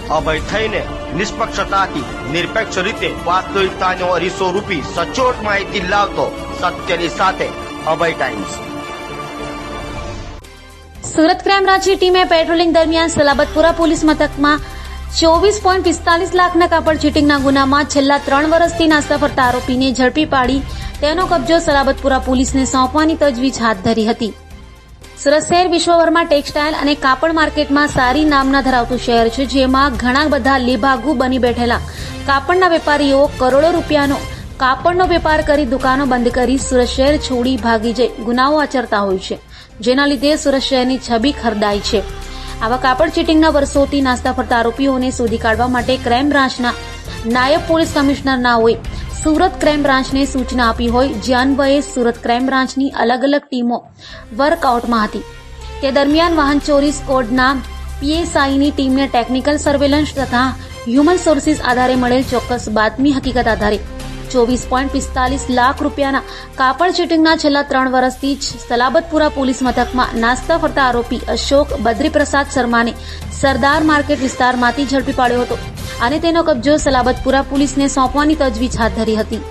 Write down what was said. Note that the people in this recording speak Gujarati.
અભય થઈને નિષ્પક્ષતાથી નિરપેક્ષ રીતે વાસ્તવિકતાનો અરીસો રૂપી સચોટ માહિતી લાવતો સત્યની સાથે અભય ટાઈમ્સ। સુરત ક્રાઇમ બ્રાન્ચની ટીમે પેટ્રોલિંગ દરમિયાન સલાબતપુરા પોલીસ મથકમાં 24.45 લાખના કાપડ ચીટિંગના ગુનામાં છેલ્લા 3 વર્ષથી નાસ્તા ફરતા આરોપીને ઝડપી પાડી તેનો કબજો સલાબતપુરા પોલીસને સોંપવાની તજવીજ હાથ ધરી હતી। સુરત શહેર વિશ્વભરમાં ટેક્સટાઇલ અને કાપડ માર્કેટમાં સારી નામના ધરાવતું શહેર છે, જેમાં ઘણા બધા લેભાગુ બની બેઠેલા કાપડના વેપારીઓ કરોડો રૂપિયાનો કાપડનો વેપાર કરી દુકાનો બંધ કરી સુરત શહેર છોડી ભાગી જઈ ગુનાઓ આચરતા હોય છે, જેના લીધે સુરત શહેરની છબી ખરડાઈ છે। આવા કાપડ ચીટિંગના વર્ષોથી નાસ્તા ફરતા આરોપીઓને શોધી કાઢવા માટે ક્રાઇમ બ્રાન્ચના નાયબ પોલીસ કમિશનર નાઓએ સુરત ક્રાઇમ બ્રાન્ચને સૂચના આપી હોય, જે અન્વયે સુરત ક્રાઇમ બ્રાન્ચની અલગ અલગ ટીમો વર્કઆઉટમાં હતી। તે દરમિયાન વાહન ચોરી સ્કોડના પીએસઆઈની ટીમને ટેકનિકલ સર્વેલન્સ તથા હ્યુમન સોર્સિસ આધારે મળેલ ચોક્કસ બાતમી હકીકત આધારે 24.45 લાખ રૂપિયાના કાપડ ચીટિંગના છેલ્લા 3 વર્ષથી જ સલાબતપુરા પોલીસ મથકમાં નાસ્તા ફરતા આરોપી અશોક બદ્રીપ્રસાદ શર્માને સરદાર માર્કેટ વિસ્તારમાંથી ઝડપી પાડ્યો હતો અને તેનો કબજો સલાબતપુરા પોલીસને સોંપવાની તજવીજ હાથ ધરી હતી।